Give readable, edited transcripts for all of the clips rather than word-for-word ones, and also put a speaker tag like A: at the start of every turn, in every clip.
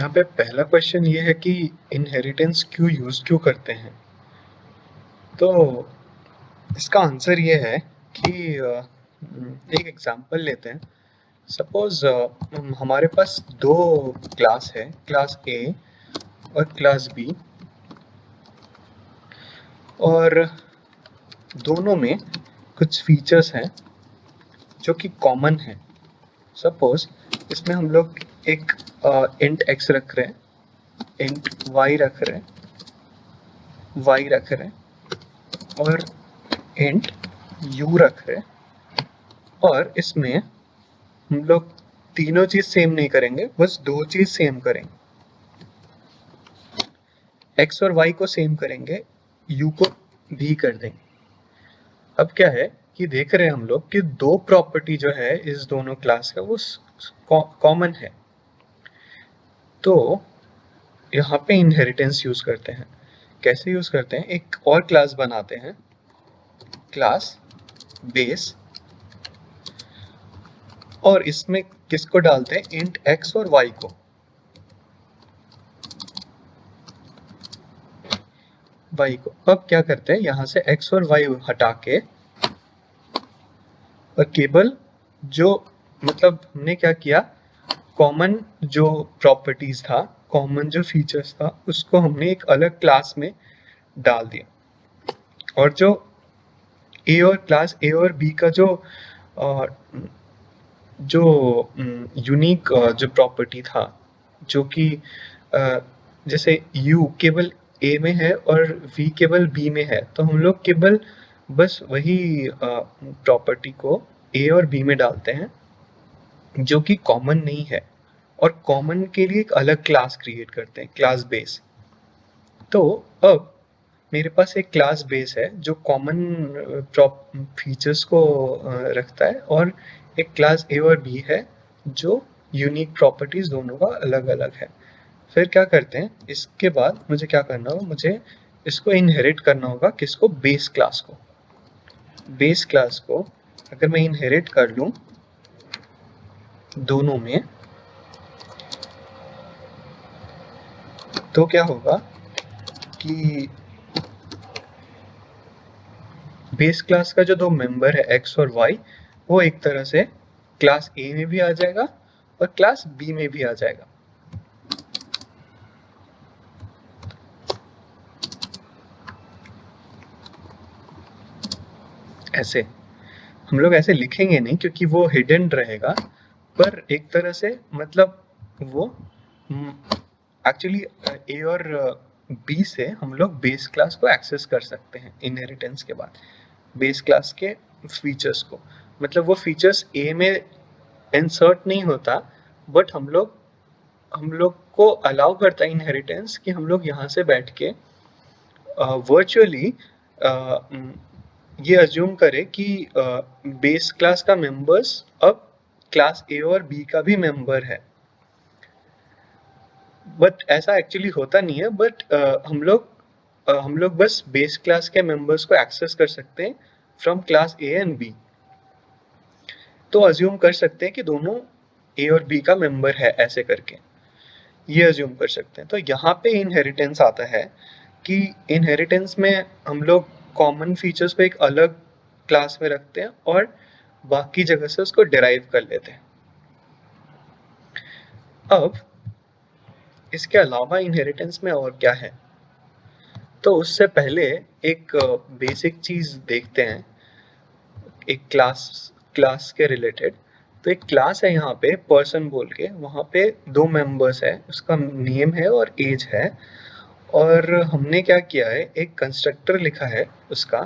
A: यहाँ पे पहला क्वेश्चन ये है कि इनहेरिटेंस क्यों करते हैं। तो इसका आंसर ये है कि एक एग्जांपल लेते हैं। सपोज हमारे पास दो क्लास है, क्लास ए और क्लास बी, और दोनों में कुछ फीचर्स हैं जो कि कॉमन है। सपोज इसमें हम लोग एक इंट एक्स रख रहे हैं, इंट वाई रख रहे हैं, और इंट यू रख रहे हैं। और इसमें हम लोग तीनों चीज सेम नहीं करेंगे, बस दो चीज सेम करेंगे। एक्स और वाई को सेम करेंगे, यू को भी कर देंगे। अब क्या है कि देख रहे हैं हम लोग कि दो प्रॉपर्टी जो है इस दोनों क्लास का वो कॉमन है। तो यहाँ पे इनहेरिटेंस यूज करते हैं। कैसे यूज करते हैं? एक और क्लास बनाते हैं, क्लास बेस, और इसमें किसको डालते हैं? इंट एक्स और वाई को। अब क्या करते हैं, यहां से एक्स और वाई हटा के, और केवल जो मतलब हमने क्या किया, कॉमन जो प्रॉपर्टीज था, कॉमन जो फीचर्स था, उसको हमने एक अलग क्लास में डाल दिया। और जो क्लास ए और बी का जो यूनिक जो प्रॉपर्टी था, जो कि जैसे u केवल a में है और v केवल b में है, तो हम लोग केवल बस वही प्रॉपर्टी को a और b में डालते हैं जो कि कॉमन नहीं है, और कॉमन के लिए एक अलग क्लास क्रिएट करते हैं, क्लास बेस। तो अब मेरे पास एक क्लास बेस है जो कॉमन फीचर्स को रखता है, और एक क्लास ए और बी है जो यूनिक प्रॉपर्टीज दोनों का अलग अलग है। फिर क्या करते हैं, इसके बाद मुझे क्या करना होगा, मुझे इसको इनहेरिट करना होगा। किसको? बेस क्लास को। बेस क्लास को अगर मैं इनहेरिट कर लूं दोनों में, तो क्या होगा कि बेस क्लास का जो दो मेंबर है एक्स और वाई, वो एक तरह से क्लास ए में भी आ जाएगा और क्लास बी में भी आ जाएगा। ऐसे हम लोग ऐसे लिखेंगे नहीं क्योंकि वो हिडन रहेगा, पर एक तरह से मतलब वो एक्चुअली ए और बी से हम लोग बेस क्लास को एक्सेस कर सकते हैं इनहेरिटेंस के बाद। बेस क्लास के फीचर्स को, मतलब वो फीचर्स ए में इंसर्ट नहीं होता, बट हम लोग को अलाउ करता है इनहेरिटेंस कि हम लोग यहाँ से बैठ के वर्चुअली ये अज्यूम करें कि बेस क्लास का मेंबर्स अब क्लास ए और बी का भी मेंबर है। बट ऐसा एक्चुअली होता नहीं है, बट हम लोग बस बेस क्लास के मेंबर्स को एक्सेस कर सकते हैं from class A and B. तो अज्यूम कर सकते हैं कि दोनों ए और बी का मेंबर है, ऐसे करके ये अज्यूम कर सकते हैं। तो यहाँ पे इनहेरिटेंस आता है कि इनहेरिटेंस में हम लोग कॉमन फीचर्स को एक अलग क्लास में रखते हैं और बाकी जगह से उसको डिराइव कर लेते हैं। अब इसके अलावा इनहेरिटेंस में और क्या है, तो उससे पहले एक बेसिक चीज देखते हैं, एक क्लास के रिलेटेड। तो एक क्लास है यहाँ पे पर्सन बोल के, वहाँ पे दो मेंबर्स है, उसका नेम है और एज है। और हमने क्या किया है, एक कंस्ट्रक्टर लिखा है उसका,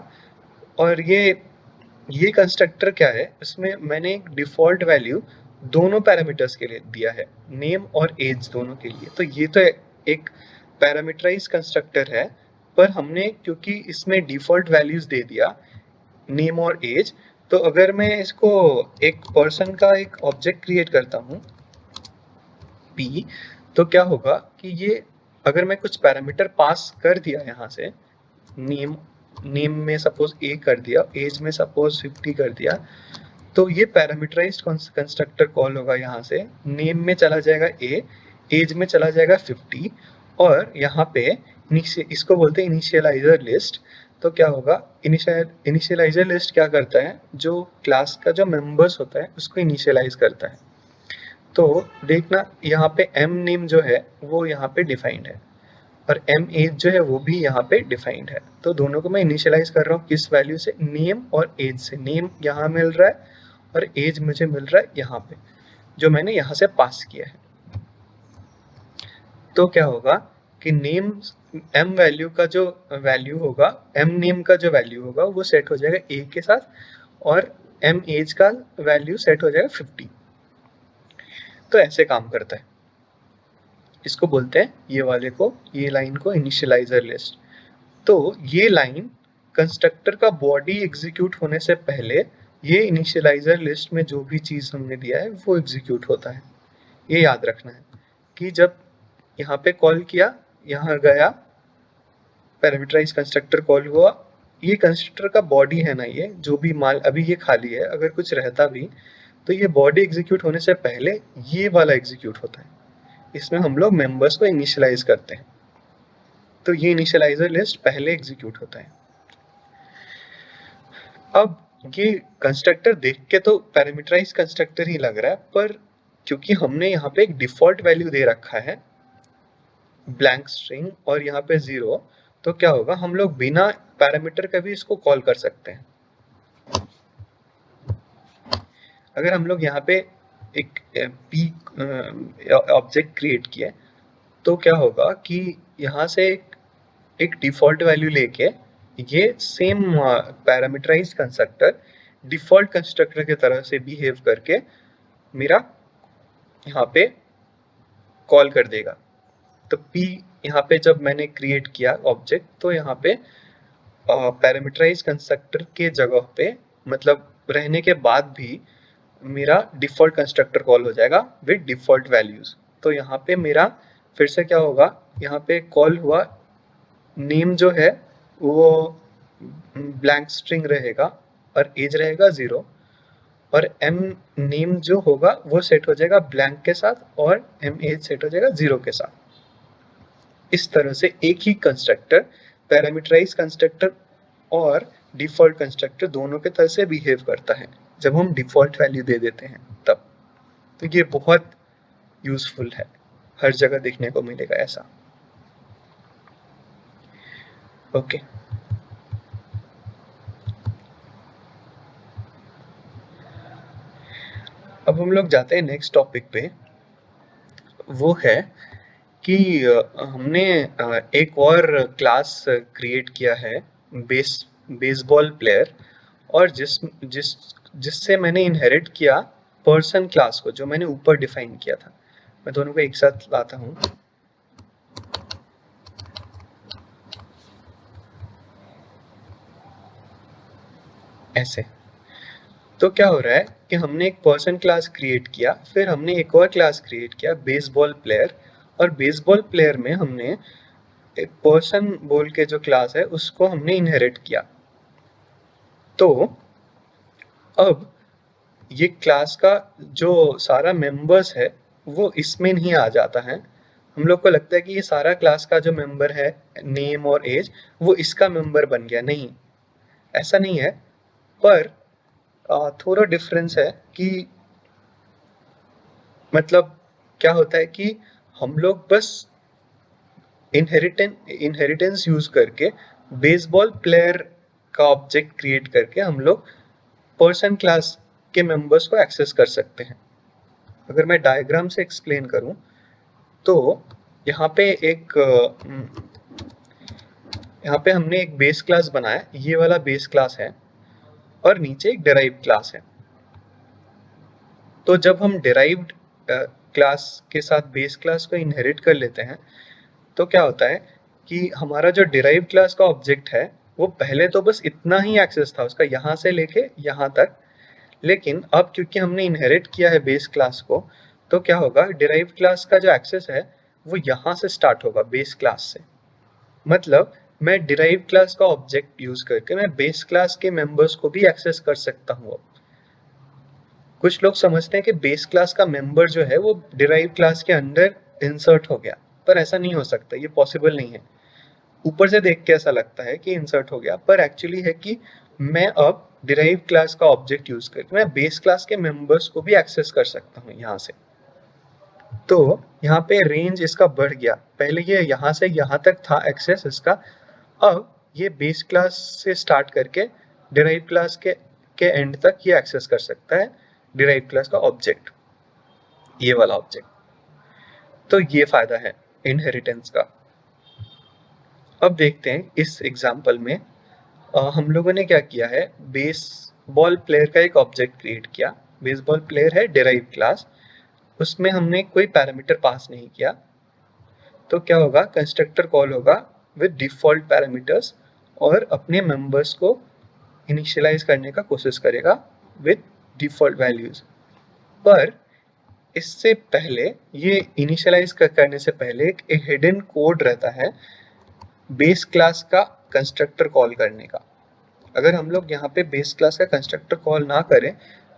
A: और ये कंस्ट्रक्टर क्या है, इसमें मैंने एक डिफॉल्ट वैल्यू दोनों पैरामीटर्स के लिए दिया है, नेम और एज दोनों के लिए। तो ये तो एक पैरामीटराइज कंस्ट्रक्टर है, पर हमने क्योंकि इसमें डिफॉल्ट वैल्यूज दे दिया नेम और एज, तो अगर मैं इसको एक पर्सन का एक ऑब्जेक्ट क्रिएट करता हूँ p, तो क्या होगा कि ये अगर मैं कुछ पैरामीटर पास कर दिया यहाँ से, नेम में सपोज a कर दिया, एज में सपोज 50 कर दिया, तो ये पैरामीटराइज्ड कंस्ट्रक्टर कॉल होगा। यहाँ से नेम में चला जाएगा a, एज में चला जाएगा 50 और यहाँ पे इसको बोलते हैं इनिशियलाइजर लिस्ट। तो क्या होगा, इनिशियलाइजर लिस्ट क्या करता है, जो क्लास का जो मेंबर्स होता है उसको इनिशियलाइज करता है। तो देखना यहाँ पे एम नेम जो है वो यहाँ पे डिफाइंड है और एम एज जो है वो भी यहाँ पे डिफाइंड है। तो दोनों को मैं इनिशियलाइज कर रहा हूँ किस वैल्यू से, नेम और एज से। नेम यहाँ मिल रहा है और एज मुझे मिल रहा है यहाँ पे, जो मैंने यहाँ से पास किया है। तो क्या होगा कि नेम एम वैल्यू का जो वैल्यू होगा, एम नेम का जो वैल्यू होगा वो सेट हो जाएगा ए के साथ और एम एज का वैल्यू सेट हो जाएगा 50। तो ऐसे काम करता है। इसको बोलते हैं ये वाले को, ये लाइन को इनिशियलाइजर लिस्ट। तो ये लाइन कंस्ट्रक्टर का बॉडी एग्जीक्यूट होने से पहले ये इनिशियलाइजर लिस्ट में जो भी चीज़ हमने दिया है वो एग्जीक्यूट होता है। ये याद रखना है कि जब यहाँ पे कॉल किया, यहाँ गया, पैरामीटराइज कंस्ट्रक्टर कॉल हुआ, ये कंस्ट्रक्टर का बॉडी है ना, ये जो भी माल अभी ये खाली है, अगर कुछ रहता भी तो ये बॉडी एग्जीक्यूट होने से पहले ये वाला एग्जीक्यूट होता है। इसमें हम लोग मेंबर्स को इनिशियलाइज करते हैं। तो ये इनिशियलाइजर लिस्ट पहले एग्जीक्यूट होता है। अब ये कंस्ट्रक्टर देख के तो पैरामीटराइज कंस्ट्रक्टर ही लग रहा है, पर क्योंकि हमने यहाँ पे एक डिफॉल्ट वैल्यू दे रखा है ब्लैंक स्ट्रिंग और यहाँ पे 0, तो क्या होगा, हम लोग बिना पैरामीटर का भी इसको कॉल कर सकते हैं। अगर हम लोग यहाँ पे एक पी ऑब्जेक्ट क्रिएट किया तो क्या होगा कि यहाँ से एक डिफॉल्ट वैल्यू लेके ये same parameterized constructor default constructor की तरह से बिहेव करके मेरा यहाँ पे कॉल कर देगा। तो p यहाँ पे जब मैंने क्रिएट किया ऑब्जेक्ट, तो यहाँ पे पैरामीटराइज कंस्ट्रक्टर के जगह पे, मतलब रहने के बाद भी मेरा डिफॉल्ट कंस्ट्रक्टर कॉल हो जाएगा विद डिफॉल्ट वैल्यूज। तो यहाँ पे मेरा फिर से क्या होगा, यहाँ पे कॉल हुआ, नेम जो है वो ब्लैंक स्ट्रिंग रहेगा और एज रहेगा 0 और एम नेम जो होगा वो सेट हो जाएगा ब्लैंक के साथ और एम एज सेट हो जाएगा 0 के साथ। इस तरह से एक ही कंस्ट्रक्टर, पैरामीटराइज कंस्ट्रक्टर और डिफॉल्ट कंस्ट्रक्टर दोनों के तरह से बिहेव करता है जब हम डिफॉल्ट वैल्यू दे देते हैं तब। तो ये बहुत यूजफुल है, हर जगह देखने को मिलेगा ऐसा। ओके, अब हम लोग जाते हैं नेक्स्ट टॉपिक पे। वो है कि हमने एक और क्लास क्रिएट किया है बेसबॉल प्लेयर, और जिससे मैंने इनहेरिट किया पर्सन क्लास को, जो मैंने ऊपर डिफाइन किया था। मैं दोनों को एक साथ लाता हूँ। ऐसे तो क्या हो रहा है कि हमने एक पर्सन क्लास क्रिएट किया, फिर हमने एक और क्लास क्रिएट किया बेसबॉल प्लेयर, और बेसबॉल प्लेयर में हमने एक पर्सन बोल के जो क्लास है उसको हमने इनहेरिट किया। तो अब ये क्लास का जो सारा मेंबर्स है वो इसमें नहीं आ जाता है। हम लोग को लगता है कि ये सारा क्लास का जो मेंबर है, नेम और एज, वो इसका मेंबर बन गया। नहीं, ऐसा नहीं है, पर थोड़ा डिफरेंस है कि मतलब क्या होता है कि हम लोग बस इनहेरिटेंस यूज करके बेसबॉल प्लेयर का ऑब्जेक्ट क्रिएट करके हम लोग पर्सन क्लास के मेंबर्स को एक्सेस कर सकते हैं। अगर मैं डायग्राम से एक्सप्लेन करूं तो यहाँ पे हमने एक बेस क्लास बनाया, ये वाला बेस क्लास है, और नीचे एक डिराइव्ड क्लास है। तो जब हम डिराइव्ड क्लास के साथ बेस क्लास को इनहेरिट कर लेते हैं तो क्या होता है कि हमारा जो डिराइव्ड क्लास का ऑब्जेक्ट है वो पहले तो बस इतना ही एक्सेस था उसका, यहाँ से लेके यहाँ तक, लेकिन अब क्योंकि हमने इनहेरिट किया है बेस क्लास को, तो क्या होगा, डिराइव्ड क्लास का जो एक्सेस है वो यहाँ से स्टार्ट होगा, बेस क्लास से। मतलब मैं डिराइव्ड क्लास का ऑब्जेक्ट यूज करके मैं बेस क्लास के मेंबर्स को भी एक्सेस कर सकता हूँ। अब कुछ लोग समझते हैं कि बेस क्लास का मेंबर जो है वो डिराइव्ड क्लास के अंदर इंसर्ट हो गया, पर ऐसा नहीं हो सकता, ये पॉसिबल नहीं है। ऊपर से देख के ऐसा लगता है कि इंसर्ट हो गया, पर एक्चुअली है कि मैं अब डिराइव क्लास का ऑब्जेक्ट यूज करके मैं बेस क्लास के मेंबर्स को भी एक्सेस कर सकता हूँ यहाँ से। तो यहाँ पे रेंज इसका बढ़ गया, पहले ये यहाँ से यहाँ तक था एक्सेस इसका, अब ये बेस क्लास से स्टार्ट करके डिराइव क्लास के एंड तक ये एक्सेस कर सकता है डिराइव क्लास का ऑब्जेक्ट, ये वाला ऑब्जेक्ट। तो ये फायदा है इनहेरिटेंस का। अब देखते हैं इस एग्जांपल में हम लोगों ने क्या किया है, बेसबॉल प्लेयर का एक ऑब्जेक्ट क्रिएट किया। बेसबॉल प्लेयर है डिराइव क्लास, उसमें हमने कोई पैरामीटर पास नहीं किया, तो क्या होगा, कंस्ट्रक्टर कॉल होगा विद डिफॉल्ट पैरामीटर्स और अपने मेंबर्स को इनिशियलाइज करने का कोशिश करेगा विद डिफॉल्ट वैल्यूज। पर इससे पहले, ये इनिशियलाइज करने से पहले एक हिडन कोड रहता है बेस क्लास का कंस्ट्रक्टर कॉल करने का। अगर हम लोग यहाँ पे बेस क्लास का कंस्ट्रक्टर कॉल ना करें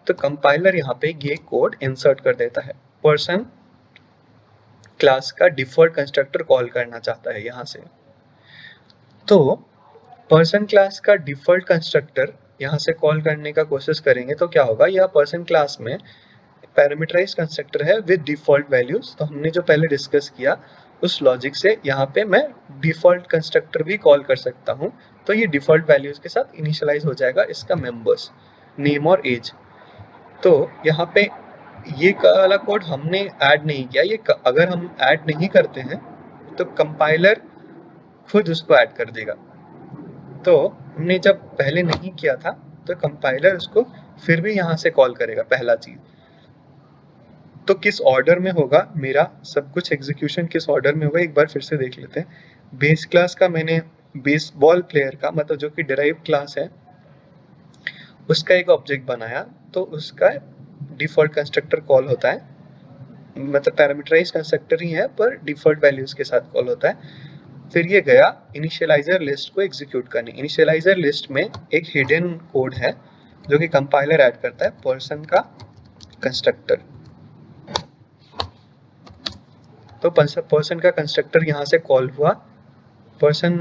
A: तो कंपाइलर यहाँ पे ये कोड इंसर्ट कर देता है। पर्सन क्लास का डिफॉल्ट कंस्ट्रक्टर कॉल करना चाहता है यहाँ से, तो पर्सन क्लास का डिफॉल्ट कंस्ट्रक्टर यहाँ से कॉल करने का कोशिश करेंगे तो क्या होगा, यह पर्सन क्लास में पैरामीटराइज कंस्ट्रक्टर है विद डिफॉल्ट वैल्यूज। तो हमने जो पहले डिस्कस किया उस लॉजिक से यहाँ पे मैं डिफॉल्ट कंस्ट्रक्टर भी कॉल कर सकता हूँ, तो ये डिफॉल्ट वैल्यूज के साथ इनिशियलाइज हो जाएगा इसका मेंबर्स, नेम और एज। तो यहाँ पे ये वाला कोड हमने ऐड नहीं किया, ये अगर हम ऐड नहीं करते हैं तो कंपाइलर खुद उसको ऐड कर देगा। तो हमने जब पहले नहीं किया था तो कंपाइलर उसको फिर भी यहाँ से कॉल करेगा पहला चीज। तो किस ऑर्डर में होगा मेरा सब कुछ एग्जीक्यूशन, किस ऑर्डर में होगा एक बार फिर से देख लेते हैं। बेस क्लास का मैंने बेसबॉल प्लेयर का मतलब जो कि डिराइव क्लास है उसका एक ऑब्जेक्ट बनाया, तो उसका डिफॉल्ट कंस्ट्रक्टर कॉल होता है, मतलब पैरामीटराइज कंस्ट्रक्टर ही है पर डिफॉल्ट वैल्यूज के साथ कॉल होता है। फिर ये गया इनिशियलाइजर लिस्ट को एग्जीक्यूट करने। इनिशियलाइजर लिस्ट में एक हिडन कोड है जो कि कंपाइलर ऐड करता है, पर्सन का कंस्ट्रक्टर। तो पर्सन का कंस्ट्रक्टर यहाँ से कॉल हुआ, पर्सन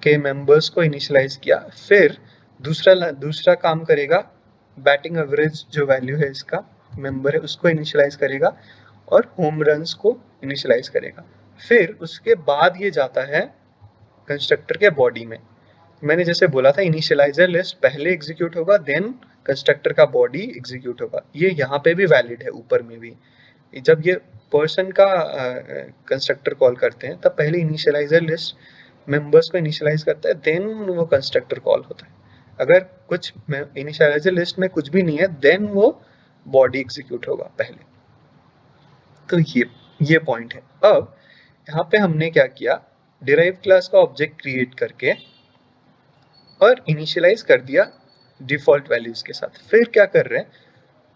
A: के मेंबर्स को इनिशियलाइज किया, फिर दूसरा काम करेगा, बैटिंग एवरेज जो वैल्यू है इसका मेंबर है उसको इनिशियलाइज करेगा और होम रन्स को इनिशियलाइज करेगा। फिर उसके बाद ये जाता है कंस्ट्रक्टर के बॉडी में। मैंने जैसे बोला था इनिशियलाइजर लिस्ट पहले एग्जीक्यूट होगा देन कंस्ट्रक्टर का बॉडी एग्जीक्यूट होगा, ये यहाँ पे भी वैलिड है, ऊपर में भी। जब ये पर्सन का कंस्ट्रक्टर कॉल करते हैं तब पहले इनिशियलाइजर लिस्ट मेंबर्स को इनिशियलाइज करता है देन वो कंस्ट्रक्टर कॉल होता है। अगर कुछ इनिशियलाइजर लिस्ट में कुछ भी नहीं है देन वो बॉडी एग्जीक्यूट होगा पहले। तो ये पॉइंट है। अब यहाँ पे हमने क्या किया, डिराइव क्लास का ऑब्जेक्ट क्रिएट करके और इनिशियलाइज कर दिया डिफॉल्ट वैल्यूज के साथ। फिर क्या कर रहे हैं,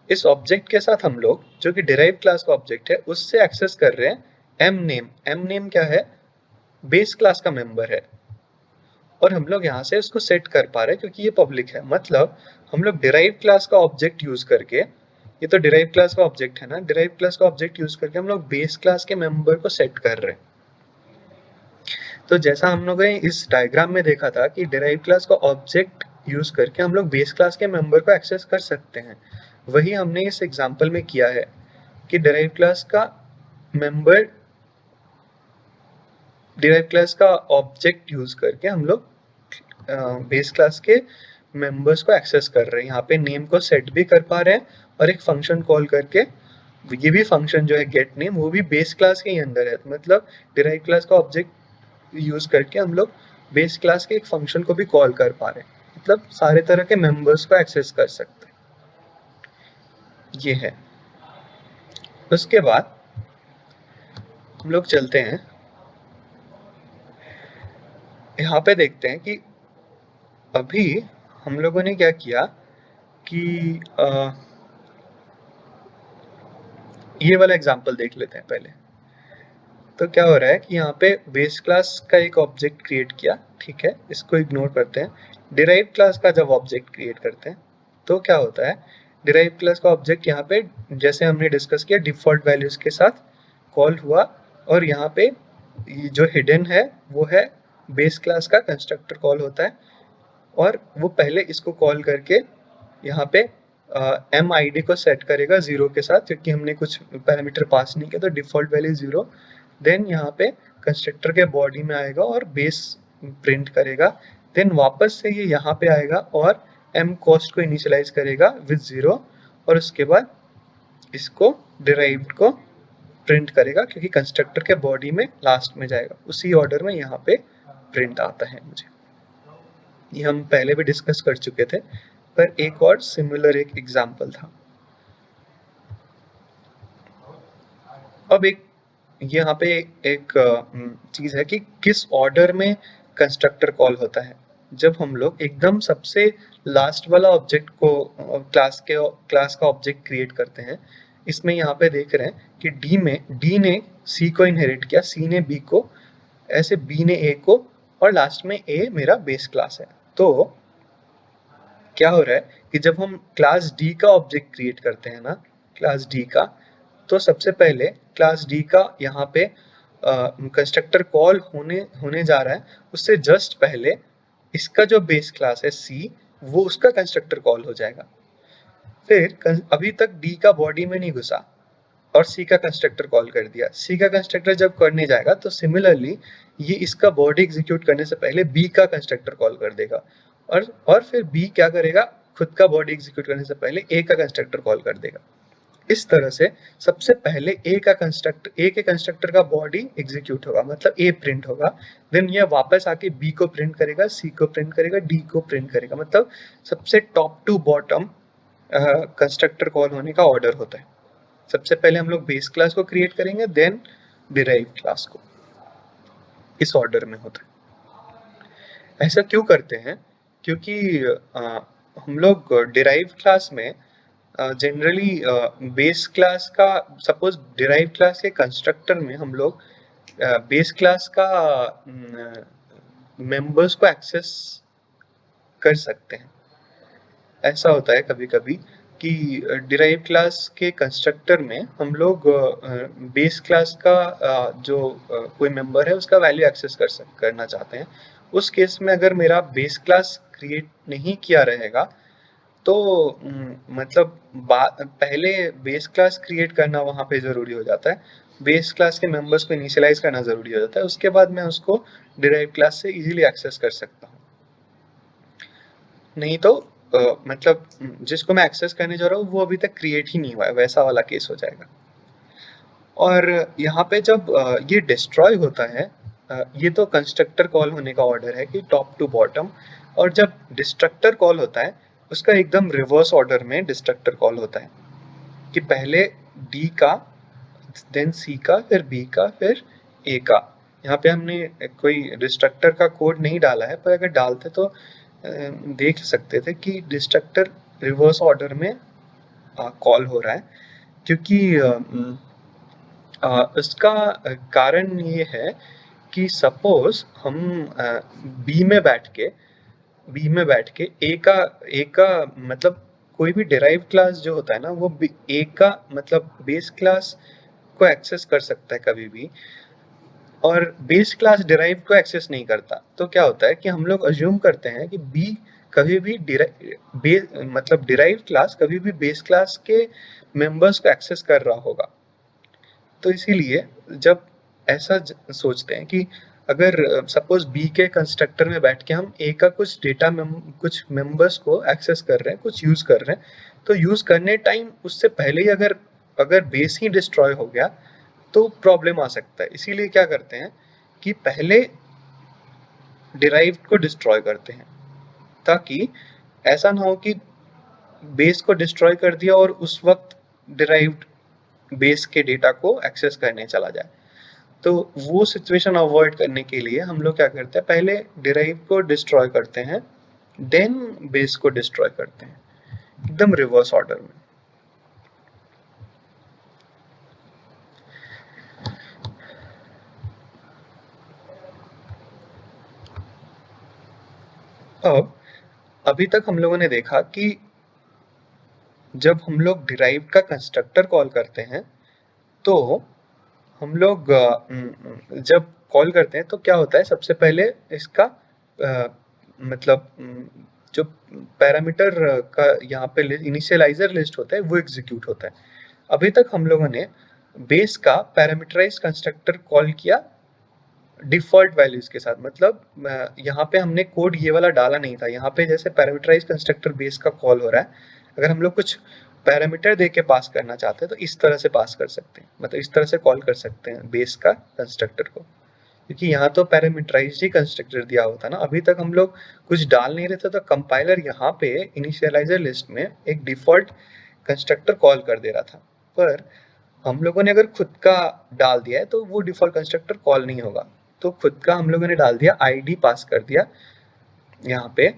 A: इस ऑब्जेक्ट के साथ हम लोग जो कि डिराइव क्लास का ऑब्जेक्ट है उससे एक्सेस कर रहे हैं एम नेम। एम नेम क्या है, बेस क्लास का मेंबर है, और हम लोग यहाँ से उसको सेट कर पा रहे हैं क्योंकि ये पब्लिक है। मतलब हम लोग डिराइव क्लास का ऑब्जेक्ट यूज करके, ये तो डिराइव क्लास का ऑब्जेक्ट है ना, डिराइव क्लास का ऑब्जेक्ट यूज करके हम लोग बेस क्लास के मेंबर को सेट कर रहे हैं। तो जैसा हम लोगों ने इस डायग्राम में देखा था कि डिराइव क्लास का ऑब्जेक्ट यूज करके हम लोग बेस क्लास के मेंबर को एक्सेस कर सकते हैं, वही हमने इस एग्जांपल में किया है कि डिराइव क्लास का मेंबर, डिराइव क्लास का ऑब्जेक्ट यूज करके हम लोग बेस क्लास के मेंबर्स को एक्सेस कर रहे हैं। यहाँ पे नेम को सेट भी कर पा रहे हैं और एक फंक्शन कॉल करके, ये भी फंक्शन जो है गेट नेम वो भी बेस क्लास के ही अंदर है। मतलब डिराइव क्लास का ऑब्जेक्ट यूज करके हम लोग बेस क्लास के एक फंक्शन को भी कॉल कर पा रहे हैं, मतलब सारे तरह के मेंबर्स को एक्सेस कर सकते हैं। ये है। उसके बाद हम लोग चलते हैं, यहाँ पे देखते हैं कि अभी हम लोगों ने क्या किया कि ये वाला एग्जांपल देख लेते हैं पहले। तो क्या हो रहा है कि यहाँ पे बेस क्लास का एक ऑब्जेक्ट क्रिएट किया, ठीक है, इसको इग्नोर करते हैं। डिराइव क्लास का जब ऑब्जेक्ट क्रिएट करते हैं तो क्या होता है, डिराइव क्लास का ऑब्जेक्ट यहाँ पे जैसे हमने डिस्कस किया डिफॉल्ट वैल्यूज के साथ कॉल हुआ और यहाँ पे ये जो हिडन है वो है बेस क्लास का कंस्ट्रक्टर कॉल होता है, और वो पहले इसको कॉल करके यहाँ पे एम आई डी को सेट करेगा 0 के साथ, क्योंकि हमने कुछ पैरामीटर पास नहीं किया तो डिफ़ॉल्ट वैल्यू 0। देन यहाँ पे कंस्ट्रक्टर के बॉडी में आएगा और बेस प्रिंट करेगा। देन वापस से ये यहाँ पे आएगा और एम कॉस्ट को इनिशियलाइज करेगा विद 0, और उसके बाद इसको डिराइव्ड को प्रिंट करेगा, क्योंकि कंस्ट्रक्टर के बॉडी में लास्ट में जाएगा। उसी ऑर्डर में यहाँ पे प्रिंट आता है मुझे। ये हम पहले भी डिस्कस कर चुके थे, पर एक और सिमिलर एक एग्जांपल था। अब एक यहाँ पे एक चीज है कि किस ऑर्डर में कंस्ट्रक्टर कॉल होता है। जब हम लोग एकदम सबसे लास्ट वाला ऑब्जेक्ट को क्लास का ऑब्जेक्ट क्रिएट करते हैं, इसमें यहाँ पे देख रहे हैं कि डी ने सी को इनहेरिट किया, सी ने बी को, ऐसे बी ने ए को, और लास्ट में ए मेरा बेस क्लास है। तो क्या हो रहा है कि जब हम क्लास डी का ऑब्जेक्ट क्रिएट करते हैं ना, क्लास डी का, तो सबसे पहले क्लास डी का यहाँ पे कंस्ट्रक्टर कॉल होने जा रहा है। उससे जस्ट पहले इसका जो बेस क्लास है सी, वो उसका कंस्ट्रक्टर कॉल हो जाएगा। फिर अभी तक डी का बॉडी में नहीं घुसा और सी का कंस्ट्रक्टर कॉल कर दिया। सी का कंस्ट्रक्टर जब करने जाएगा तो सिमिलरली ये इसका बॉडी एग्जीक्यूट करने से पहले बी का कंस्ट्रक्टर कॉल कर देगा, और फिर बी क्या करेगा, खुद का बॉडी एग्जीक्यूट करने से पहले ए का कंस्ट्रक्टर कॉल कर देगा। इस तरह से सबसे पहले ए के कंस्ट्रक्टर का बॉडी एग्जीक्यूट होगा, मतलब ए प्रिंट होगा। देन ये वापस आके बी को प्रिंट करेगा, सी को प्रिंट करेगा, डी को प्रिंट करेगा। मतलब सबसे top to bottom constructor call होने का ऑर्डर होता है। सबसे पहले हम लोग बेस क्लास को क्रिएट करेंगे, देन डिराइव क्लास को, इस ऑर्डर में होता है। ऐसा क्यों करते हैं? क्योंकि हम लोग डिराइव क्लास में जनरली बेस क्लास का, सपोज डिराइव क्लास के कंस्ट्रक्टर में हम लोग बेस क्लास का मेंबर्स को एक्सेस कर सकते हैं। ऐसा होता है कभी कभी कि डिराइव क्लास के कंस्ट्रक्टर में हम लोग बेस क्लास का जो कोई मेंबर है उसका वैल्यू एक्सेस करना चाहते हैं। उस केस में अगर मेरा बेस क्लास क्रिएट नहीं किया रहेगा तो मतलब पहले बेस क्लास क्रिएट करना वहाँ पे ज़रूरी हो जाता है, बेस क्लास के मेंबर्स को इनिशियलाइज करना ज़रूरी हो जाता है। उसके बाद मैं उसको डिराइव क्लास से इजीली एक्सेस कर सकता हूँ। नहीं तो मतलब जिसको मैं एक्सेस करने जा रहा हूँ वो अभी तक क्रिएट ही नहीं हुआ है, वैसा वाला केस हो जाएगा। और यहाँ पे जब ये डिस्ट्रॉय होता है, ये तो कंस्ट्रक्टर कॉल होने का ऑर्डर है कि टॉप टू बॉटम, और जब डिस्ट्रक्टर कॉल होता है उसका एकदम रिवर्स ऑर्डर में डिस्ट्रक्टर कॉल होता है कि पहले डी का, देन सी का, फिर बी का, फिर ए का। यहाँ पे हमने कोई डिस्ट्रक्टर का कोड नहीं डाला है, पर अगर डालते तो देख सकते थे कि डिस्ट्रक्टर रिवर्स ऑर्डर में कॉल हो रहा है, क्योंकि उसका कारण ये है कि सपोज हम बी में बैठ के ए का मतलब कोई भी डिराइव क्लास जो होता है ना, वो ए का मतलब बेस क्लास को एक्सेस कर सकता है कभी भी, और बेस क्लास डिराइव को एक्सेस नहीं करता। तो क्या होता है कि हम लोग अज्यूम करते हैं कि बी कभी भी डिराइव क्लास कभी भी बेस क्लास के मेंबर्स को एक्सेस कर रहा होगा। तो इसीलिए जब ऐसा सोचते हैं कि अगर सपोज बी के कंस्ट्रक्टर में बैठ के हम ए का कुछ डेटा कुछ मेंबर्स को एक्सेस कर रहे हैं, कुछ यूज कर रहे हैं, तो यूज करने टाइम उससे पहले ही अगर बेस ही डिस्ट्रॉय हो गया तो प्रॉब्लम आ सकता है। इसीलिए क्या करते हैं कि पहले डिराइव को डिस्ट्रॉय करते हैं, ताकि ऐसा ना हो कि बेस को डिस्ट्रॉय कर दिया और उस वक्त डिराइव्ड बेस के डेटा को एक्सेस करने चला जाए। तो वो सिचुएशन अवॉइड करने के लिए हम लोग क्या करते हैं, पहले डिराइव को डिस्ट्रॉय करते हैं, देन बेस को डिस्ट्रॉय करते हैं, एकदम रिवर्स ऑर्डर में। अब अभी तक हम लोगों ने देखा कि जब हम लोग डिराइव का कंस्ट्रक्टर कॉल करते हैं तो हम लोग जब कॉल करते हैं तो क्या होता है, सबसे पहले इसका मतलब जो पैरामीटर का यहाँ पे इनिशियलाइजर लिस्ट होता है वो एग्जीक्यूट होता है। अभी तक हम लोगों ने बेस का पैरामीटराइज कंस्ट्रक्टर कॉल किया डिफॉल्ट वैल्यूज के साथ, मतलब यहाँ पे हमने कोड ये वाला डाला नहीं था। यहाँ पे जैसे पैरामीटराइज कंस्ट्रक्टर बेस का कॉल हो रहा है, अगर हम लोग कुछ पैरामीटर दे के पास करना चाहते हैं तो इस तरह से पास कर सकते हैं, मतलब इस तरह से कॉल कर सकते हैं बेस का कंस्ट्रक्टर को, क्योंकि यहाँ तो पैरामीटराइज ही कंस्ट्रक्टर दिया होता ना। अभी तक हम लोग कुछ डाल नहीं रहे थे, तो कंपाइलर यहाँ पे इनिशियलाइजर लिस्ट में एक डिफॉल्ट कंस्ट्रक्टर कॉल कर दे रहा था। पर हम लोगों ने अगर खुद का डाल दिया है तो वो डिफॉल्ट कंस्ट्रक्टर कॉल नहीं होगा। तो खुद का हम लोगों ने डाल दिया, आईडी पास कर दिया यहाँ पे,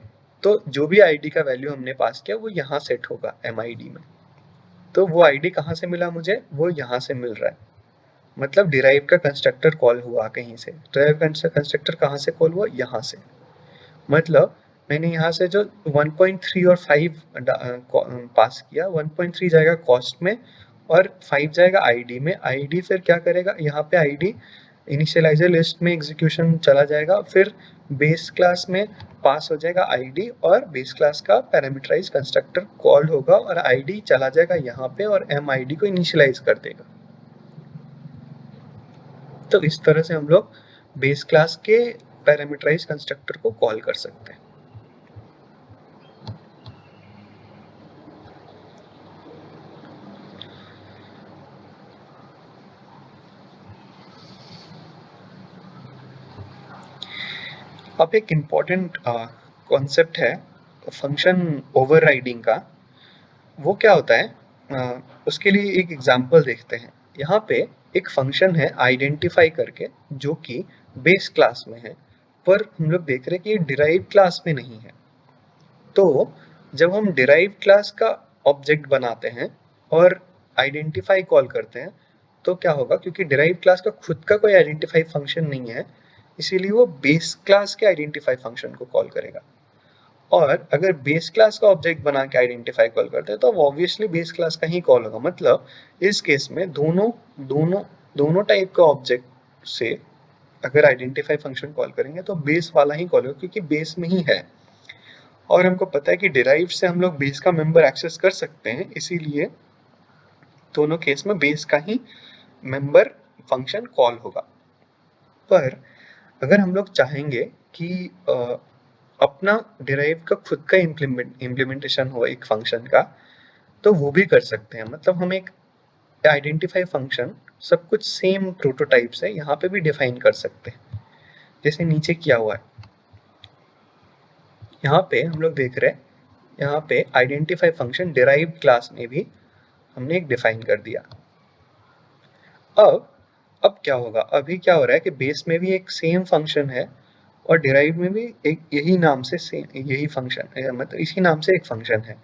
A: तो जो भी आईडी का वैल्यू हमने पास किया वो यहाँ सेट होगा एमआईडी में। तो वो आईडी कहाँ से मिला मुझे, वो यहाँ से मिल रहा है, मतलब डिराइव का कंस्ट्रक्टर कॉल हुआ कहीं से। डिराइव कंस्ट्रक्टर कहाँ से कॉल हुआ, यहाँ से। मतलब मैंने यहाँ से जो 1.3 और 5 पास किया, 1.3 जाएगा कॉस्ट में और 5 जाएगा आईडी में। आईडी फिर क्या करेगा, यहाँ पे आईडी इनिशियलाइजर लिस्ट में एग्जीक्यूशन चला जाएगा, फिर बेस क्लास में पास हो जाएगा आईडी और बेस क्लास का पैरामीटराइज कंस्ट्रक्टर कॉल होगा और आईडी चला जाएगा यहाँ पे और एम आईडी को इनिशियलाइज कर देगा। तो इस तरह से हम लोग बेस क्लास के पैरामीटराइज कंस्ट्रक्टर को कॉल कर सकते हैं। अब एक इम्पॉर्टेंट कॉन्सेप्ट है फंक्शन ओवरराइडिंग का। वो क्या होता है, उसके लिए एक एग्जांपल देखते हैं। यहाँ पे एक फंक्शन है आइडेंटिफाई करके, जो कि बेस क्लास में है, पर हम लोग देख रहे हैं कि ये डिराइव क्लास में नहीं है। तो जब हम डिराइव क्लास का ऑब्जेक्ट बनाते हैं और आइडेंटिफाई कॉल करते हैं तो क्या होगा, क्योंकि डिराइव क्लास का खुद का कोई आइडेंटिफाई फंक्शन नहीं है, इसीलिए वो बेस क्लास के आइडेंटिफाई फंक्शन को कॉल करेगा। और अगर बेस क्लास का ऑब्जेक्ट बना के आइडेंटिफाई कॉल करते हैं तो ऑब्वियसली बेस क्लास का ही कॉल होगा। मतलब इस केस में दोनों टाइप का ऑब्जेक्ट से अगर आइडेंटिफाई फंक्शन कॉल करेंगे तो बेस वाला ही कॉल होगा, क्योंकि बेस में ही है। और हमको पता है कि डिराइव से हम लोग बेस का मेंबर एक्सेस कर सकते हैं, इसीलिए दोनों केस में बेस का ही मेंबर फंक्शन कॉल होगा। पर अगर हम लोग चाहेंगे कि अपना डिराइव का खुद का इम्प्लीमेंटेशन हो एक फंक्शन का, तो वो भी कर सकते हैं। मतलब हम एक आइडेंटिफाई फंक्शन सब कुछ सेम प्रोटोटाइप से यहाँ पे भी डिफाइन कर सकते हैं, जैसे नीचे किया हुआ है। यहाँ पे हम लोग देख रहे हैं, यहाँ पे आइडेंटिफाई फंक्शन डिराइव क्लास में भी हमने एक डिफाइन कर दिया। अब क्या होगा, अभी क्या हो रहा है कि बेस में भी एक सेम फंक्शन है और डिराइव में भी एक यही नाम से यही फंक्शन, मतलब इसी नाम से एक फंक्शन है,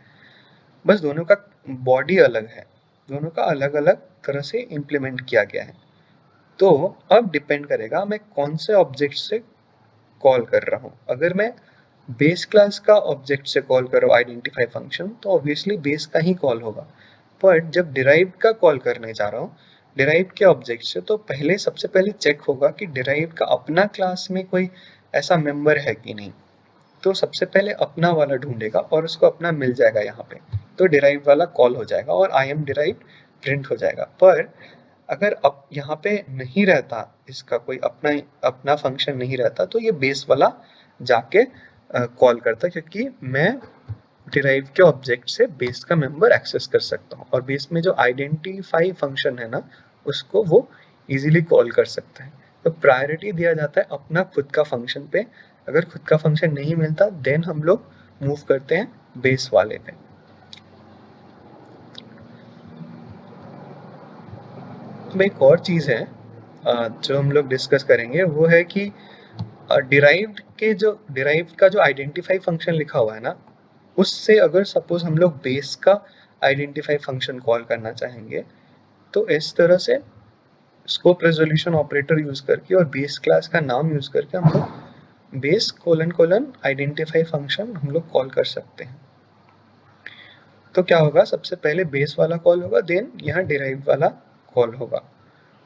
A: बस दोनों का बॉडी अलग है, दोनों का अलग अलग तरह से इम्प्लीमेंट किया गया है। तो अब डिपेंड करेगा मैं कौन से ऑब्जेक्ट से कॉल कर रहा हूँ। अगर मैं बेस क्लास का ऑब्जेक्ट से कॉल करो आइडेंटिफाई फंक्शन तो ऑब्वियसली बेस का ही कॉल होगा। पर जब डिराइव का कॉल करने जा रहा हूँ डिराइव के ऑब्जेक्ट से, तो सबसे पहले चेक होगा कि डिराइव का अपना क्लास में कोई ऐसा मेंबर है कि नहीं। तो सबसे पहले अपना वाला ढूंढेगा और उसको अपना मिल जाएगा यहाँ पे, तो डिराइव वाला कॉल हो जाएगा और आई एम डिराइव प्रिंट हो जाएगा। पर अगर अब यहाँ पे नहीं रहता, इसका कोई अपना फंक्शन नहीं रहता, तो ये बेस वाला जाके कॉल करता, क्योंकि मैं डिराइव के ऑब्जेक्ट से बेस का मेंबर एक्सेस कर सकता हूँ और बेस में जो आइडेंटिफाई फंक्शन है ना उसको वो इजीली कॉल कर सकता है। तो प्रायोरिटी दिया जाता है अपना खुद का फंक्शन पे। अगर खुद का फंक्शन नहीं मिलता देन हम लोग मूव करते हैं बेस वाले पे। अब एक और चीज़ है जो हम लोग डिस्कस करेंगे, वो है कि डिराइव का जो आइडेंटिफाई फंक्शन लिखा हुआ है ना, उससे अगर सपोज हम लोग बेस का आइडेंटिफाई फंक्शन कॉल करना चाहेंगे तो इस तरह से स्कोप रेजोल्यूशन ऑपरेटर यूज करके और बेस क्लास का नाम यूज करके हम लोग बेस कोलन आइडेंटिफाई फंक्शन हम लोग कॉल कर सकते हैं। तो क्या होगा, सबसे पहले बेस वाला कॉल होगा, देन यहाँ डिराइव वाला कॉल होगा।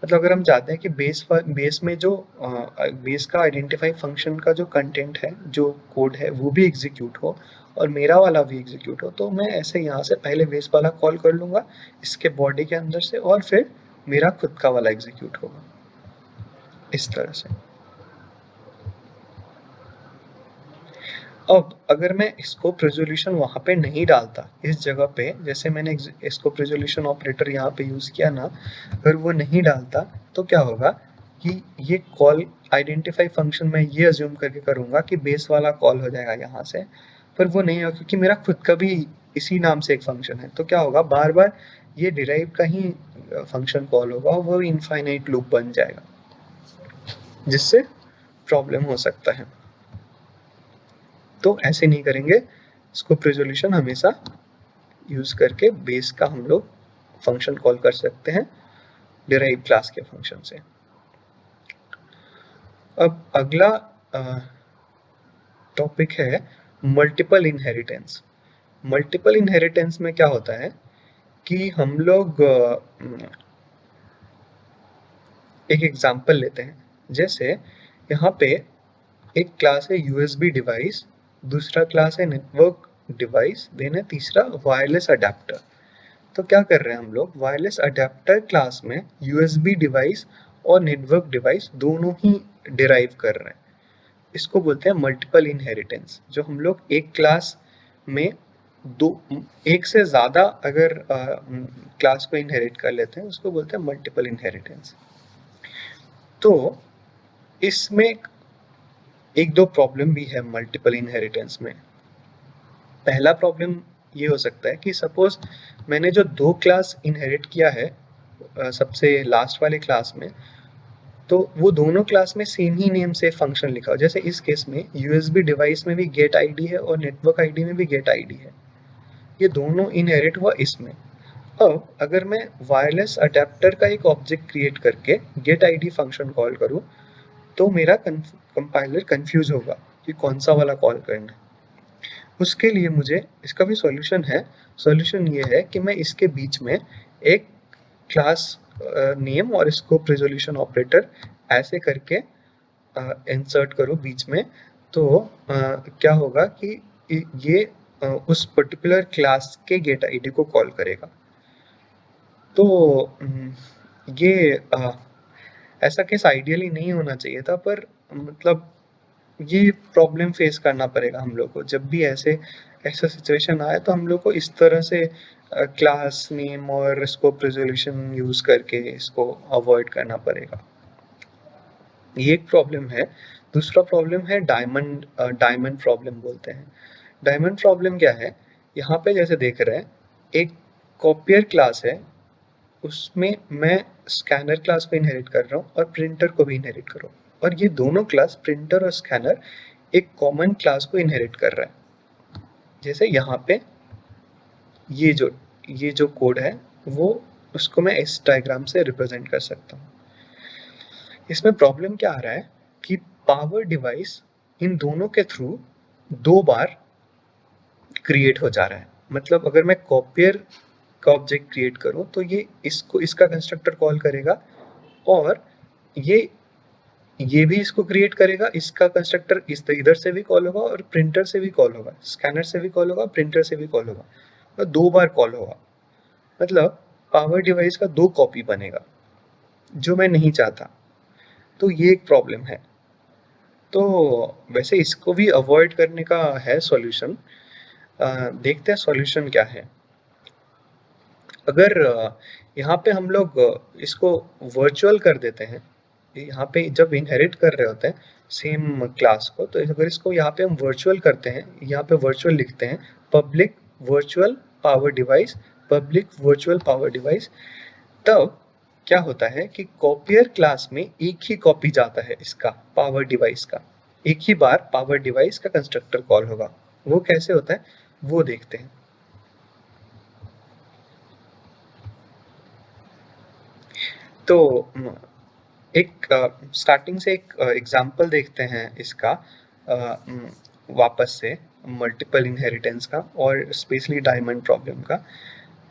A: मतलब अगर हम चाहते हैं कि बेस में जो बेस का आइडेंटिफाई फंक्शन का जो कंटेंट है, जो कोड है, वो भी एग्जीक्यूट हो और मेरा वाला भी एग्जीक्यूट हो, तो मैं ऐसे यहाँ से पहले बेस वाला कॉल कर लूँगा इसके बॉडी के अंदर से, और फिर मेरा खुद का वाला एग्जीक्यूट होगा इस तरह से। अब अगर मैं स्कोप रेजोल्यूशन वहाँ पे नहीं डालता इस जगह पे, जैसे मैंने स्कोप रेजोल्यूशन ऑपरेटर यहाँ पे यूज़ किया ना, अगर वो नहीं डालता तो क्या होगा कि ये कॉल आइडेंटिफाई फंक्शन मैं ये अज्यूम करके करूँगा कि बेस वाला कॉल हो जाएगा यहाँ से, पर वो नहीं होगा क्योंकि मेरा खुद का भी इसी नाम से एक फंक्शन है। तो क्या होगा, बार बार ये डिराइव का ही फंक्शन कॉल होगा और वो इनफाइनाइट लूप बन जाएगा, जिससे प्रॉब्लम हो सकता है। तो ऐसे नहीं करेंगे, स्कोप रेजोल्यूशन हमेशा यूज़ करके बेस का हम लोग फंक्शन कॉल कर सकते हैं डिराइव क्लास के फंक्शन से। अब अगला टॉपिक है मल्टीपल इनहेरिटेंस। मल्टीपल इनहेरिटेंस में क्या होता है कि हम लोग एक एग्जांपल लेते हैं। जैसे यहाँ पे एक क्लास है यूएसबी डिवाइस, दूसरा क्लास है नेटवर्क डिवाइस, देन है तीसरा वायरलेस अडेप्टर। तो क्या कर रहे हैं हम लोग, वायरलेस अडेप्टर क्लास में यूएसबी डिवाइस और नेटवर्क डिवाइस दोनों ही डिराइव कर रहे हैं। इसको बोलते हैं मल्टीपल इनहेरिटेंस। जो हम लोग एक क्लास में एक से ज़्यादा अगर क्लास को इनहेरिट कर लेते हैं, उसको बोलते हैं मल्टीपल इनहेरिटेंस। तो इसमें एक दो प्रॉब्लम भी है मल्टीपल इनहेरिटेंस में। पहला प्रॉब्लम ये हो सकता है कि सपोज मैंने जो दो क्लास इनहेरिट किया है सबसे लास्ट वाले क्लास में, तो वो दोनों क्लास में सेम ही नेम से फंक्शन लिखा हो। जैसे इस केस में यूएसबी डिवाइस में भी गेट आईडी है और नेटवर्क आईडी में भी गेट आईडी है, ये दोनों इनहेरिट हुआ इसमें। अब अगर मैं वायरलेस अडेप्टर का एक ऑब्जेक्ट क्रिएट करके गेट आईडी फंक्शन कॉल करूँ, तो मेरा कंपाइलर कंफ्यूज होगा कि कौन सा वाला कॉल करना है। उसके लिए मुझे इसका भी सॉल्यूशन है। सॉल्यूशन ये है कि मैं इसके बीच में एक क्लास नेम और स्कोप रेजोल्यूशन ऑपरेटर ऐसे करके इंसर्ट करूँ बीच में। तो क्या होगा कि ये उस पर्टिकुलर क्लास के गेट आईडी को कॉल करेगा। तो ये ऐसा केस आइडियली नहीं होना चाहिए था, पर मतलब ये प्रॉब्लम फेस करना पड़ेगा हम लोग को। जब भी ऐसा सिचुएशन आए तो हम लोग को इस तरह से क्लास नेम और स्कोप रेजोल्यूशन यूज करके इसको अवॉइड करना पड़ेगा। ये एक प्रॉब्लम है। दूसरा प्रॉब्लम है डायमंड प्रॉब्लम बोलते हैं। डायमंड प्रॉब्लम क्या है, यहाँ पे जैसे देख रहे हैं एक कॉपियर क्लास है, उसमें मैं स्कैनर क्लास को इनहेरिट कर रहा हूँ और प्रिंटर को भी इनहेरिट कर रहा हूँ, और ये दोनों क्लास प्रिंटर और स्कैनर एक कॉमन क्लास को इनहेरिट कर रहा है। जैसे यहाँ पे ये जो कोड है वो उसको मैं इस डायग्राम से रिप्रेजेंट कर सकता हूँ। इसमें प्रॉब्लम क्या आ रहा है कि पावर डिवाइस इन दोनों के थ्रू दो बार क्रिएट हो जा रहा है। मतलब अगर मैं कॉपियर का ऑब्जेक्ट क्रिएट करूं तो ये इसका कंस्ट्रक्टर कॉल करेगा, और ये भी इसको क्रिएट करेगा, इसका कंस्ट्रक्टर इधर से भी कॉल होगा और प्रिंटर से भी कॉल होगा, स्कैनर से भी कॉल होगा, प्रिंटर से भी कॉल होगा, तो दो बार कॉल होगा। मतलब पावर डिवाइस का दो कॉपी बनेगा, जो मैं नहीं चाहता। तो ये एक प्रॉब्लम है। तो वैसे इसको भी अवॉइड करने का है सॉल्यूशन। देखते हैं सॉल्यूशन क्या है। अगर यहाँ पे हम लोग इसको वर्चुअल कर देते हैं, यहाँ पे जब इनहेरिट कर रहे होते हैं सेम क्लास को, तो अगर इसको यहाँ पे हम वर्चुअल करते हैं, यहाँ पे वर्चुअल लिखते हैं public virtual power device, public virtual power device, तब क्या होता है कि कॉपियर क्लास में एक ही कॉपी जाता है इसका पावर डिवाइस का, एक ही बार पावर डिवाइस का कंस्ट्रक्टर कॉल होगा। वो कैसे होता है वो देखते हैं। तो एक स्टार्टिंग से एक एग्जांपल देखते हैं इसका वापस से मल्टीपल इनहेरिटेंस का और स्पेशली डायमंड प्रॉब्लम का।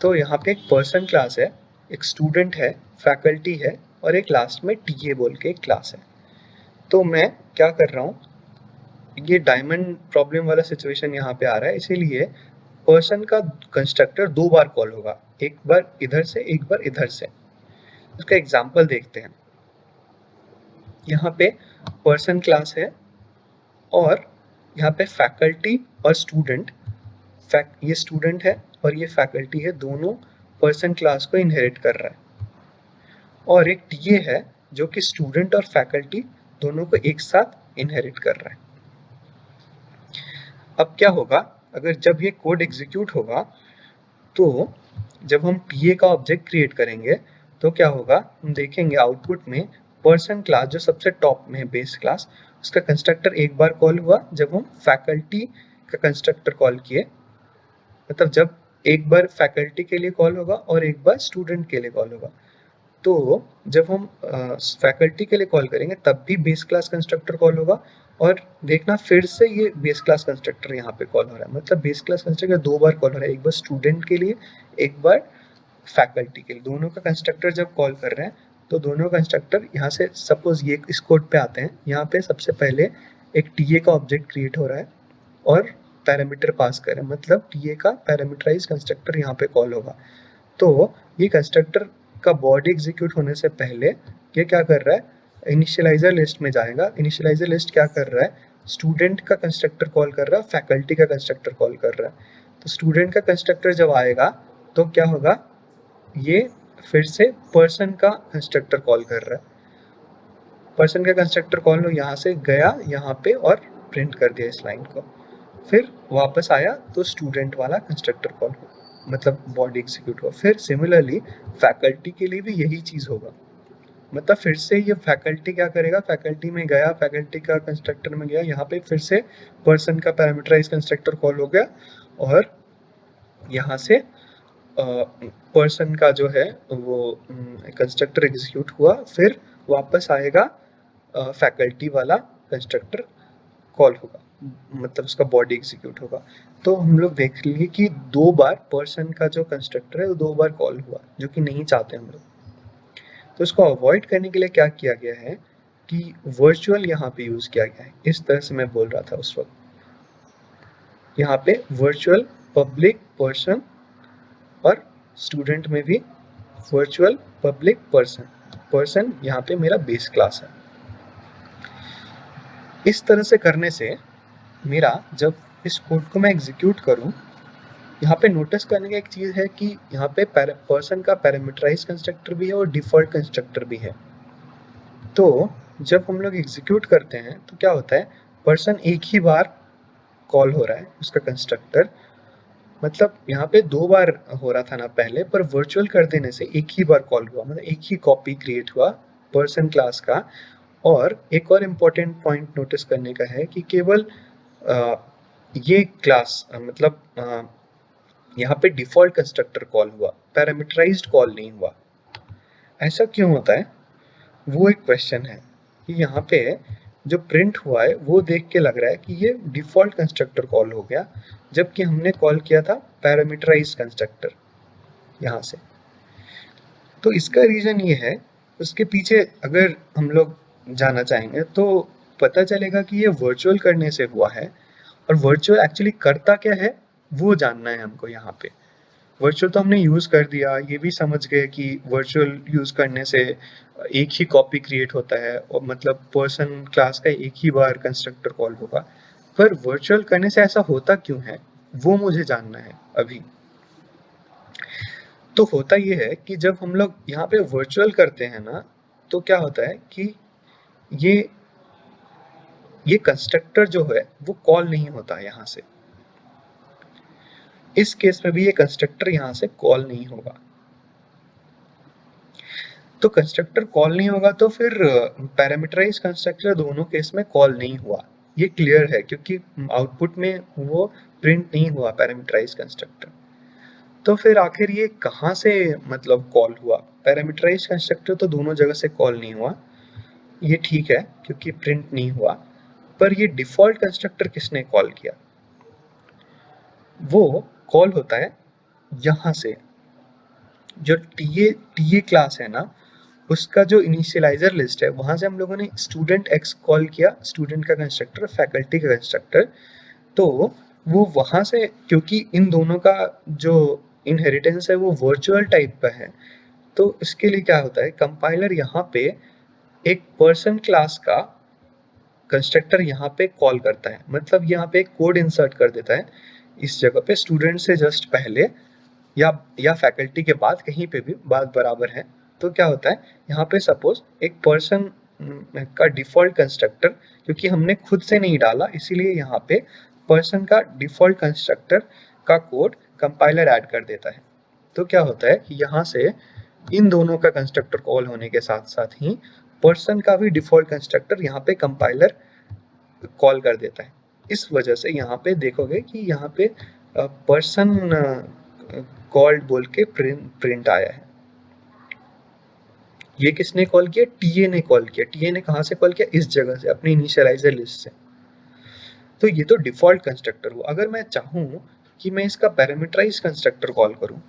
A: तो यहाँ पे एक पर्सन क्लास है, एक स्टूडेंट है, फैकल्टी है और एक लास्ट में टीए बोल के एक क्लास है। तो मैं क्या कर रहा हूँ, ये डायमंड प्रॉब्लम वाला सिचुएशन यहाँ पे आ रहा है, इसीलिए पर्सन का कंस्ट्रक्टर 2 बार कॉल होगा, एक बार इधर से एक बार इधर से। उसका एग्जांपल देखते हैं। यहाँ पे पर्सन क्लास है और यहाँ पे फैकल्टी और स्टूडेंट, ये स्टूडेंट है और ये फैकल्टी है, दोनों पर्सन क्लास को इनहेरिट कर रहा है। और एक टीए है जो कि स्टूडेंट और फैकल्टी दोनों को एक साथ इनहेरिट कर रहा है। अब क्या होगा, अगर जब ये कोड एग्जीक्यूट होगा तो जब हम टीए का ऑब्जेक्ट क्रिएट करेंगे तो क्या होगा, हम देखेंगे आउटपुट में पर्सन क्लास जो सबसे टॉप में है बेस क्लास, उसका कंस्ट्रक्टर एक बार कॉल हुआ जब हम फैकल्टी का कंस्ट्रक्टर कॉल किए, मतलब जब एक बार फैकल्टी के लिए कॉल होगा और एक बार स्टूडेंट के लिए कॉल होगा। तो जब हम फैकल्टी के लिए कॉल करेंगे तब भी बेस क्लास कंस्ट्रक्टर कॉल होगा, और देखना फिर से ये बेस क्लास कंस्ट्रक्टर यहाँ पे कॉल हो रहा है, मतलब बेस क्लास कंस्ट्रक्टर 2 बार कॉल हो रहा है, एक बार स्टूडेंट के लिए एक बार फैकल्टी के लिए। दोनों का कंस्ट्रक्टर जब कॉल कर रहे हैं तो दोनों कंस्ट्रक्टर यहाँ से, सपोज ये इस कोड पे आते हैं, यहाँ पे सबसे पहले एक टीए का ऑब्जेक्ट क्रिएट हो रहा है और पैरामीटर पास करें, मतलब टीए का पैरामीटराइज कंस्ट्रक्टर यहाँ पे कॉल होगा। तो ये कंस्ट्रक्टर का बॉडी एग्जीक्यूट होने से पहले ये क्या कर रहा है, इनिशियलाइजर लिस्ट में जाएगा। इनिशियलाइजर लिस्ट क्या कर रहा है, स्टूडेंट का कंस्ट्रक्टर कॉल कर रहा है, फैकल्टी का कंस्ट्रक्टर कॉल कर रहा है। तो स्टूडेंट का कंस्ट्रक्टर जब आएगा तो क्या होगा, ये फिर से पर्सन का कंस्ट्रक्टर कॉल कर रहा है। पर्सन का कंस्ट्रक्टर कॉल यहाँ से गया यहाँ पे और प्रिंट कर दिया इस लाइन को, फिर वापस आया तो स्टूडेंट वाला कंस्ट्रक्टर कॉल हुआ, मतलब बॉडी एग्जीक्यूट हुआ। फिर सिमिलरली फैकल्टी के लिए भी यही चीज होगा, मतलब फिर से ये फैकल्टी क्या करेगा, फैकल्टी में गया, फैकल्टी का कंस्ट्रक्टर में गया, यहाँ पे फिर से पर्सन का पैरामीटराइज कंस्ट्रक्टर कॉल हो गया और यहाँ से पर्सन का जो है वो कंस्ट्रक्टर एग्जीक्यूट हुआ, फिर वापस आएगा फैकल्टी वाला कंस्ट्रक्टर कॉल होगा, मतलब उसका बॉडी एग्जीक्यूट होगा। तो हम लोग देख लिए कि 2 बार पर्सन का जो कंस्ट्रक्टर है वो 2 बार कॉल हुआ, जो कि नहीं चाहते हम लोग। तो इसको अवॉइड करने के लिए क्या किया गया है कि वर्चुअल यहाँ पे यूज किया गया है। इस तरह से मैं बोल रहा था उस वक्त, यहाँ पे वर्चुअल पब्लिक पर्सन और स्टूडेंट में भी वर्चुअल पब्लिक पर्सन, पर्सन यहाँ पे मेरा बेस क्लास है। इस तरह से करने से मेरा जब इस कोड को मैं एग्जीक्यूट करूं, यहाँ पे नोटिस करने की एक चीज है कि यहाँ पे पर्सन का पैरामीटराइज कंस्ट्रक्टर भी है और डिफॉल्ट कंस्ट्रक्टर भी है। तो जब हम लोग एग्जीक्यूट करते हैं तो क्या होता है, पर्सन एक ही बार कॉल हो रहा है उसका कंस्ट्रक्टर, मतलब यहाँ पे 2 बार हो रहा था ना पहले, पर वर्चुअल कर देने से एक ही बार कॉल हुआ, मतलब एक ही कॉपी क्रिएट हुआ पर्सन क्लास का। और एक और इम्पोर्टेंट पॉइंट नोटिस करने का है कि केवल ये क्लास, मतलब यहाँ पे डिफॉल्ट कंस्ट्रक्टर कॉल हुआ, पैरामीटराइज्ड कॉल नहीं हुआ। ऐसा क्यों होता है, वो एक क्वेश्चन है कि यहाँ पे जो प्रिंट हुआ है वो देख के लग रहा है कि ये डिफॉल्ट कंस्ट्रक्टर कॉल हो गया, जबकि हमने कॉल किया था पैरामीटराइज्ड कंस्ट्रक्टर यहाँ से। तो इसका रीजन ये है, उसके पीछे अगर हम लोग जाना चाहेंगे तो पता चलेगा कि ये वर्चुअल करने से हुआ है, और वर्चुअल एक्चुअली करता क्या है वो जानना है हमको। यहाँ पे वर्चुअल तो हमने यूज कर दिया, ये भी समझ गए कि वर्चुअल यूज करने से एक ही कॉपी क्रिएट होता है, और मतलब पर्सन क्लास का एक ही बार कंस्ट्रक्टर कॉल होगा, पर वर्चुअल करने से ऐसा होता क्यों है वो मुझे जानना है अभी। तो होता ये है कि जब हम लोग यहाँ पे वर्चुअल करते हैं ना, तो क्या होता है कि ये कंस्ट्रक्टर जो है वो कॉल नहीं होता है यहाँ से। इस केस में भी ये कंस्ट्रक्टर यहाँ से कॉल नहीं होगा। तो कंस्ट्रक्टर कॉल नहीं होगा तो फिर पैरामीटराइज कंस्ट्रक्टर दोनों केस में कॉल नहीं हुआ, ये क्लियर है, क्योंकि आउटपुट में वो प्रिंट नहीं हुआ पैरामीटराइज कंस्ट्रक्टर। तो फिर आखिर ये कहाँ से मतलब कॉल हुआ, पैरामीटराइज कंस्ट्रक्टर तो दोनों जगह से कॉल नहीं हुआ, ये ठीक है क्योंकि प्रिंट नहीं हुआ, पर ये डिफॉल्ट कंस्ट्रक्टर किसने कॉल किया, वो कॉल होता है यहाँ से। जो टीए क्लास है ना, उसका जो इनिशियलाइजर लिस्ट है वहां से हम लोगों ने स्टूडेंट एक्स कॉल किया, स्टूडेंट का कंस्ट्रक्टर, फैकल्टी का कंस्ट्रक्टर। तो वो वहां से, क्योंकि इन दोनों का जो इनहेरिटेंस है वो वर्चुअल टाइप का है, तो इसके लिए क्या होता है, कंपाइलर यहाँ पे एक पर्सन क्लास का कंस्ट्रक्टर यहाँ पे कॉल करता है, मतलब यहाँ पे एक कोड इंसर्ट कर देता है इस जगह पे, स्टूडेंट से जस्ट पहले या फैकल्टी के बाद, कहीं पे भी बात बराबर है। तो क्या होता है यहाँ पे, सपोज एक पर्सन का डिफॉल्ट कंस्ट्रक्टर, क्योंकि हमने खुद से नहीं डाला इसीलिए यहाँ पे पर्सन का डिफॉल्ट कंस्ट्रक्टर का कोड कंपाइलर ऐड कर देता है। तो क्या होता है कि यहाँ से इन दोनों का कंस्ट्रक्टर कॉल होने के साथ साथ ही पर्सन का भी डिफॉल्ट कंस्ट्रक्टर यहाँ पे कंपाइलर कॉल कर देता है। इस वजह से यहाँ पे देखोगे कि यहाँ पे पर्सन कॉल्ड बोल के प्रिंट आया है। ये किसने कॉल किया, टीए ने कॉल किया। टीए ने कहाँ से कॉल किया, इस जगह से, अपनी इनिशियलाइजर लिस्ट से। तो ये तो डिफॉल्ट कंस्ट्रक्टर हुआ। अगर मैं चाहूँ कि मैं इसका पैरामीटराइज कंस्ट्रक्टर कॉल करूँ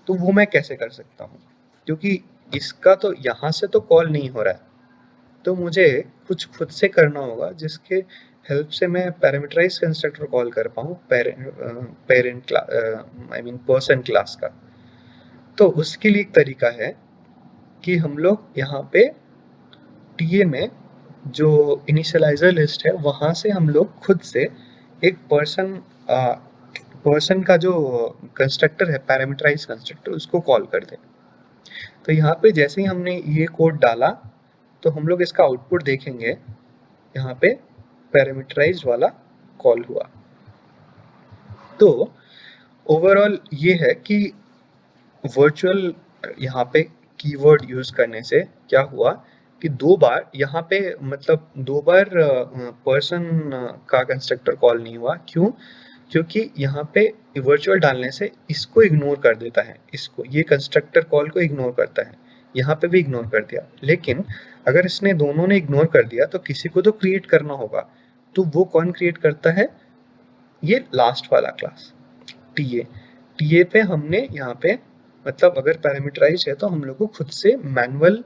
A: तो वो मैं कैसे कर सकता हूँ, क्योंकि इसका तो यहाँ से तो कॉल नहीं हो रहा है, तो मुझे कुछ खुद से करना होगा जिसके हेल्प से मैं पैरामीटराइज कंस्ट्रक्टर कॉल कर पाऊँ parent class, I mean person class का। तो उसके लिए एक तरीका है कि हम लोग यहाँ पे टीए में जो इनिशियलाइजर लिस्ट है वहाँ से हम लोग खुद से एक पर्सन का जो कंस्ट्रक्टर है, पैरामीटराइज कंस्ट्रक्टर, उसको कॉल कर दें। तो यहाँ पे जैसे ही हमने ये कोड डाला तो हम लोग इसका आउटपुट देखेंगे, यहाँ पे पैरामीटराइज वाला कॉल हुआ। तो ओवरऑल ये है कि वर्चुअल यहाँ पे कीवर्ड यूज करने से क्या हुआ कि दो बार यहाँ पे, मतलब दो बार पर्सन का कंस्ट्रक्टर कॉल नहीं हुआ। क्यों? क्योंकि यहाँ पे वर्चुअल डालने से इसको इग्नोर कर देता है, इसको, ये कंस्ट्रक्टर कॉल को इग्नोर करता है। यहाँ पे भी इग्नोर कर दिया, लेकिन अगर इसने दोनों ने इग्नोर कर दिया तो किसी को तो क्रिएट करना होगा। तो वो कौन क्रिएट करता है, ये लास्ट वाला क्लास टीए। टीए पे हमने यहाँ पे, मतलब अगर पैरामीटराइज है तो हम लोग को खुद से मैनुअल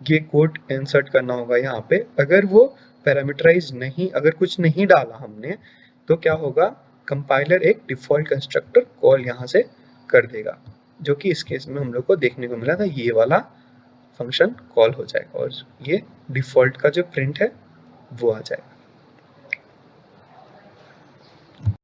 A: ये कोड इंसर्ट करना होगा यहाँ पे। अगर वो पैरामीटराइज नहीं, अगर कुछ नहीं डाला हमने, तो क्या होगा, कंपाइलर एक डिफॉल्ट कंस्ट्रक्टर कॉल यहाँ से कर देगा, जो कि इस केस में हम लोग को देखने को मिला था, ये वाला फंक्शन कॉल हो जाएगा और ये डिफॉल्ट का जो प्रिंट है वो आ जाएगा।